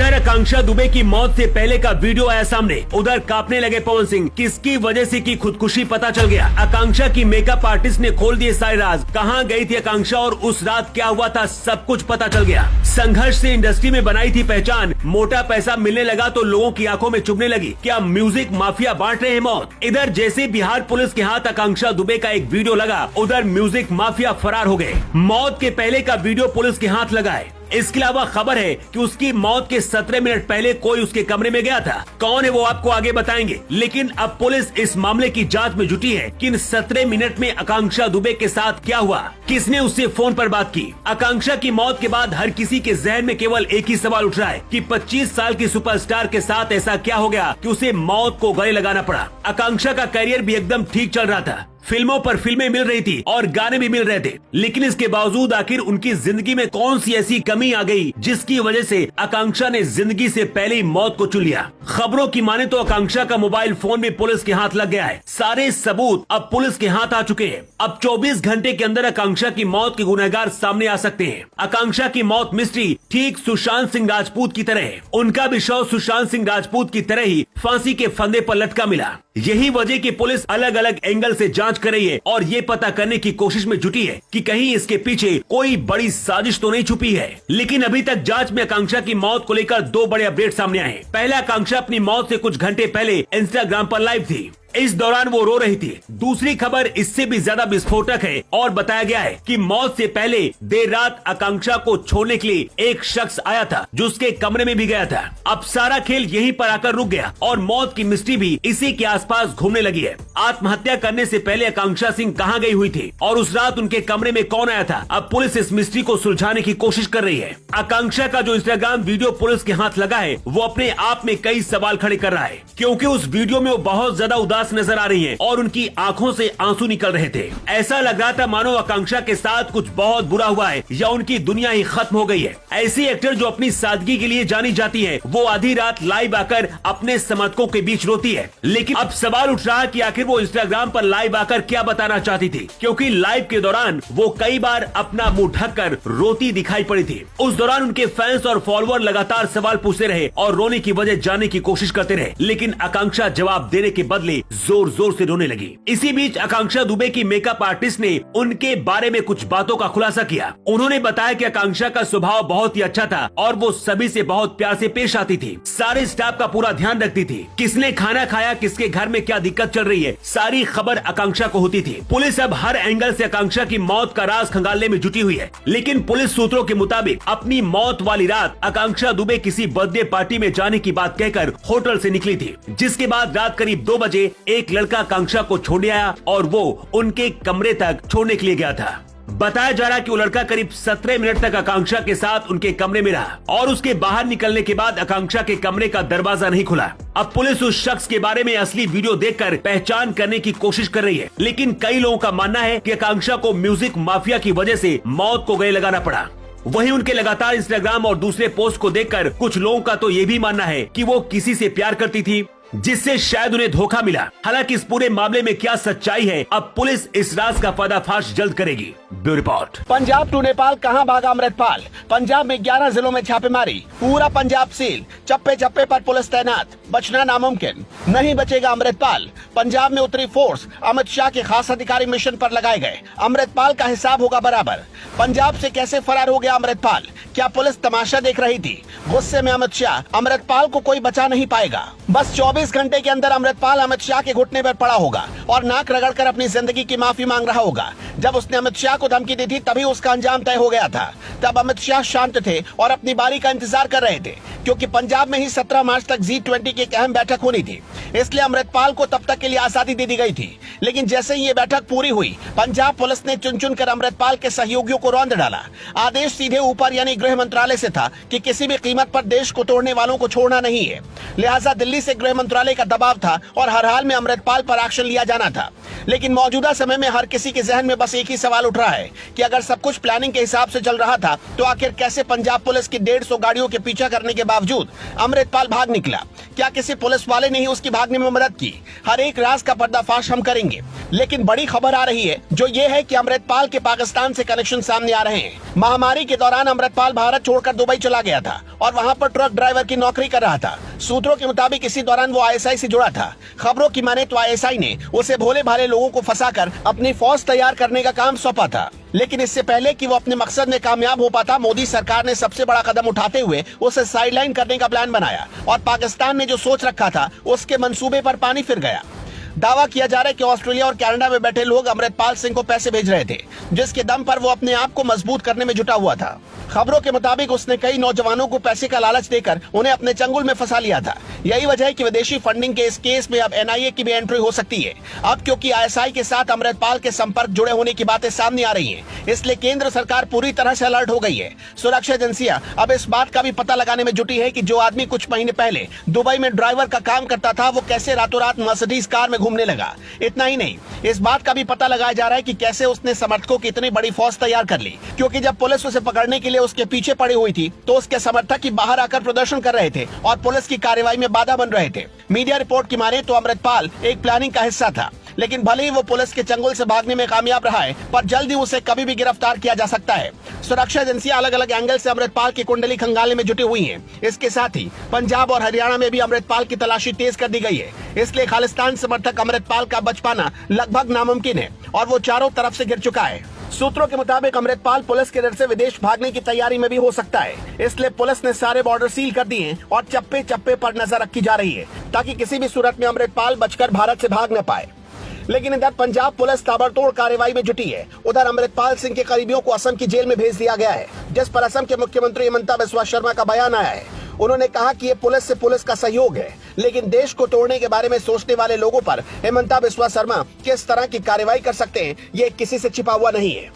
इधर आकांक्षा दुबे की मौत से पहले का वीडियो आया सामने, उधर कांपने लगे पवन सिंह। किसकी वजह से की खुदकुशी पता चल गया। आकांक्षा की मेकअप आर्टिस्ट ने खोल दिए सारे राज। कहां गई थी आकांक्षा और उस रात क्या हुआ था, सब कुछ पता चल गया। संघर्ष से इंडस्ट्री में बनाई थी पहचान, मोटा पैसा मिलने लगा तो लोगों की आंखों में चुभने लगी। क्या म्यूजिक माफिया बांट रहे हैं मौत। इधर जैसे बिहार पुलिस के हाथ आकांक्षा दुबे का एक वीडियो लगा, उधर म्यूजिक माफिया फरार हो गए। मौत के पहले का वीडियो पुलिस के हाथ लगा है। इसके अलावा खबर है कि उसकी मौत के 17 मिनट पहले कोई उसके कमरे में गया था। कौन है वो आपको आगे बताएंगे, लेकिन अब पुलिस इस मामले की जांच में जुटी है कि इन 17 मिनट में आकांक्षा दुबे के साथ क्या हुआ, किसने उससे फोन पर बात की। आकांक्षा की मौत के बाद हर किसी के जहन में केवल एक ही सवाल उठ रहा है कि 25 साल की सुपरस्टार के साथ ऐसा क्या हो गया कि उसे मौत को गले लगाना पड़ा। आकांक्षा का करियर भी एकदम ठीक चल रहा था, फिल्मों पर फिल्में मिल रही थी और गाने भी मिल रहे थे, लेकिन इसके बावजूद आखिर उनकी जिंदगी में कौन सी ऐसी कमी आ गई जिसकी वजह से आकांक्षा ने जिंदगी से पहले ही मौत को चुन लिया। खबरों की माने तो आकांक्षा का मोबाइल फोन भी पुलिस के हाथ लग गया है। सारे सबूत अब पुलिस के हाथ आ चुके हैं। अब 24 घंटे के अंदर आकांक्षा की मौत के गुनहगार सामने आ सकते हैं। आकांक्षा की मौत मिस्ट्री ठीक सुशांत सिंह राजपूत की तरह है। उनका भी शव सुशांत सिंह राजपूत की तरह ही फांसी के फंदे पर लटका मिला। यही वजह की पुलिस अलग अलग एंगल से जांच कर रही है और ये पता करने की कोशिश में जुटी है कि कहीं इसके पीछे कोई बड़ी साजिश तो नहीं छुपी है। लेकिन अभी तक जांच में आकांक्षा की मौत को लेकर 2 बड़े अपडेट सामने आए हैं। पहला, आकांक्षा अपनी मौत से कुछ घंटे पहले इंस्टाग्राम पर लाइव थी। इस दौरान वो रो रही थी। दूसरी खबर इससे भी ज्यादा विस्फोटक है और बताया गया है कि मौत से पहले देर रात आकांक्षा को छोड़ने के लिए एक शख्स आया था जो उसके कमरे में भी गया था। अब सारा खेल यहीं पर आकर रुक गया और मौत की मिस्ट्री भी इसी के आसपास घूमने लगी है। आत्महत्या करने से पहले आकांक्षा सिंह कहां गई हुई थी और उस रात उनके कमरे में कौन आया था, अब पुलिस इस मिस्ट्री को सुलझाने की कोशिश कर रही है। आकांक्षा का जो इंस्टाग्राम वीडियो पुलिस के हाथ लगा है वो अपने आप में कई सवाल खड़े कर रहा है, क्योंकि उस वीडियो में वो बहुत ज्यादा उदास नजर आ रही हैं और उनकी आंखों से आंसू निकल रहे थे। ऐसा लग रहा था मानो आकांक्षा के साथ कुछ बहुत बुरा हुआ है या उनकी दुनिया ही खत्म हो गई है। ऐसी एक्टर जो अपनी सादगी के लिए जानी जाती है, वो आधी रात लाइव आकर अपने समर्थकों के बीच रोती है। लेकिन अब सवाल उठ रहा है कि आखिर वो इंस्टाग्राम पर लाइव आकर क्या बताना चाहती थी, क्योंकि लाइव के दौरान वो कई बार अपना मुंह ढककर रोती दिखाई पड़ी थी। उस दौरान उनके फैंस और फॉलोअर लगातार सवाल पूछते रहे और रोने की वजह जानने की कोशिश करते रहे, लेकिन आकांक्षा जवाब देने के बदले जोर जोर से रोने लगी। इसी बीच आकांक्षा दुबे की मेकअप आर्टिस्ट ने उनके बारे में कुछ बातों का खुलासा किया। उन्होंने बताया कि आकांक्षा का स्वभाव बहुत ही अच्छा था और वो सभी से बहुत प्यार से पेश आती थी। सारे स्टाफ का पूरा ध्यान रखती थी। किसने खाना खाया, किसके घर में क्या दिक्कत चल रही है, सारी खबर आकांक्षा को होती थी। पुलिस अब हर एंगल से आकांक्षा की मौत का राज खंगालने में जुटी हुई है। लेकिन पुलिस सूत्रों के मुताबिक अपनी मौत वाली रात आकांक्षा दुबे किसी बर्थडे पार्टी में जाने की बात कहकर होटल से निकली थी, जिसके बाद रात करीब 2 बजे एक लड़का आकांक्षा को छोड़ने आया और वो उनके कमरे तक छोड़ने के लिए गया था। बताया जा रहा कि वो लड़का करीब 17 मिनट तक आकांक्षा के साथ उनके कमरे में रहा और उसके बाहर निकलने के बाद आकांक्षा के कमरे का दरवाजा नहीं खुला। अब पुलिस उस शख्स के बारे में असली वीडियो देखकर पहचान करने की कोशिश कर रही है, लेकिन कई लोगों का मानना है कि आकांक्षा को म्यूजिक माफिया की वजह से मौत को गले लगाना पड़ा। वहीं उनके लगातार इंस्टाग्राम और दूसरे पोस्ट को देखकर कुछ लोगों का तो ये भी मानना है कि वो किसी से प्यार करती थी, जिससे शायद उन्हें धोखा मिला। हालांकि इस पूरे मामले में क्या सच्चाई है, अब पुलिस इस राज का पर्दाफाश जल्द करेगी। Bureau report. Punjab to Nepal कहां भागा अमृतपाल। पंजाब में 11 जिलों में छापेमारी, पूरा पंजाब सील, चप्पे चप्पे पर पुलिस तैनात, बचना नामुमकिन, नहीं बचेगा अमृतपाल। पंजाब में उतरी फोर्स, अमित शाह के खास अधिकारी मिशन पर लगाए गए, अमृतपाल का हिसाब होगा बराबर। पंजाब से कैसे फरार हो गया अमृतपाल, क्या पुलिस तमाशा देख रही थी? गुस्से में अमित शाह, अमृतपाल को कोई बचा नहीं पाएगा। बस 24 घंटे के अंदर अमृतपाल अमित शाह के घुटने पर पड़ा होगा और नाक रगड़कर अपनी जिंदगी की माफी मांग रहा होगा। जब उसने अमित शाह को धमकी दी थी तभी उसका अंजाम तय हो गया था। तब अमित शाह शांत थे और अपनी बारी का इंतजार कर रहे थे, क्योंकि पंजाब में ही 17 मार्च तक G20 की एक अहम बैठक होनी थी, इसलिए अमृतपाल को तब तक के लिए आजादी दे दी गई थी। लेकिन जैसे ही ये बैठक पूरी हुई, पंजाब पुलिस ने चुन चुन कर अमृतपाल के सहयोगियों को रौंद डाला। आदेश सीधे ऊपर यानी गृह मंत्रालय से था कि किसी भी कीमत पर देश को तोड़ने वालों को छोड़ना नहीं है। लिहाजा दिल्ली से गृह मंत्रालय का दबाव था और हर हाल में अमृतपाल पर एक्शन लिया जाना था। लेकिन मौजूदा समय में हर किसी के जहन में बस एक ही सवाल उठ रहा है कि अगर सब कुछ प्लानिंग के हिसाब से चल रहा था तो आखिर कैसे पंजाब पुलिस की 150 गाड़ियों के पीछा करने के बावजूद अमृतपाल भाग निकला। क्या किसी पुलिस वाले ने ही उसकी भागने में मदद की? हर एक राज का पर्दाफाश हम करेंगे, लेकिन बड़ी खबर आ रही है जो ये है कि अमृतपाल के पाकिस्तान से कनेक्शन सामने आ रहे हैं। महामारी के दौरान अमृतपाल भारत छोड़कर दुबई चला गया था और वहां पर ट्रक ड्राइवर की नौकरी कर रहा था। सूत्रों के मुताबिक इसी दौरान वो आईएसआई से जुड़ा था। खबरों की माने तो आईएसआई ने उसे भोले भाले लोगों को फंसाकर अपनी फौज तैयार करने का काम सौंपा था। लेकिन इससे पहले कि वो अपने मकसद में कामयाब हो पाता, मोदी सरकार ने सबसे बड़ा कदम उठाते हुए उसे साइडलाइन करने का प्लान बनाया और पाकिस्तान ने जो सोच रखा था उसके मंसूबे पर पानी फिर गया। दावा किया जा रहा है कि ऑस्ट्रेलिया और कनाडा में बैठे लोग अमृतपाल सिंह को पैसे भेज रहे थे, जिसके दम पर वो अपने आप को मजबूत करने में जुटा हुआ था। खबरों के मुताबिक उसने कई नौजवानों को पैसे का लालच देकर उन्हें अपने चंगुल में फंसा लिया था। यही वजह है कि विदेशी फंडिंग के इस केस में अब एनआईए की भी एंट्री हो सकती है। अब क्योंकि आईएसआई के साथ अमृतपाल के संपर्क जुड़े होने की बातें सामने आ रही हैं, इसलिए केंद्र सरकार पूरी तरह से अलर्ट हो गई है। सुरक्षा एजेंसियां अब इस बात का भी पता लगाने में जुटी है कि जो आदमी कुछ महीने पहले दुबई में ड्राइवर का काम करता था, वो कैसे रातों रात मर्सिडीज कार में घूमने लगा। इतना ही नहीं, इस बात का भी पता लगाया जा रहा है कि कैसे उसने समर्थकों की इतनी बड़ी फौज तैयार कर ली, क्योंकि जब पुलिस उसे पकड़ने के लिए उसके पीछे पड़ी हुई थी तो उसके समर्थक ही बाहर आकर प्रदर्शन कर रहे थे और पुलिस की कार्रवाई में बाधा बन रहे थे। मीडिया रिपोर्ट की माने तो अमृतपाल एक प्लानिंग का हिस्सा था, लेकिन भले ही वो पुलिस के चंगुल से भागने में कामयाब रहा है, पर जल्द ही उसे कभी भी गिरफ्तार किया जा सकता है। सुरक्षा एजेंसियां अलग अलग एंगल से अमृतपाल की कुंडली खंगालने में जुटी हुई हैं। इसके साथ ही पंजाब और हरियाणा में भी अमृतपाल की तलाशी तेज कर दी गई है। इसलिए खालिस्तान समर्थक अमृतपाल का बच पाना लगभग नामुमकिन है और वो चारों तरफ से गिर चुका है। सूत्रों के मुताबिक अमृतपाल पुलिस के डर से विदेश भागने की तैयारी में भी हो सकता है, इसलिए पुलिस ने सारे बॉर्डर सील कर दिए और चप्पे चप्पे पर नजर रखी जा रही है ताकि किसी भी सूरत में अमृतपाल बचकर भारत से भाग न पाए। लेकिन इधर पंजाब पुलिस ताबड़तोड़ कार्रवाई में जुटी है। उधर अमृतपाल सिंह के करीबियों को असम की जेल में भेज दिया गया है, जिस पर असम के मुख्यमंत्री हिमंता बिस्वा शर्मा का बयान आया है। उन्होंने कहा कि ये पुलिस से पुलिस का सहयोग है, लेकिन देश को तोड़ने के बारे में सोचने वाले लोगों पर हिमंता बिस्वा शर्मा किस तरह की कार्रवाई कर सकते हैं, ये किसी से छिपा हुआ नहीं है।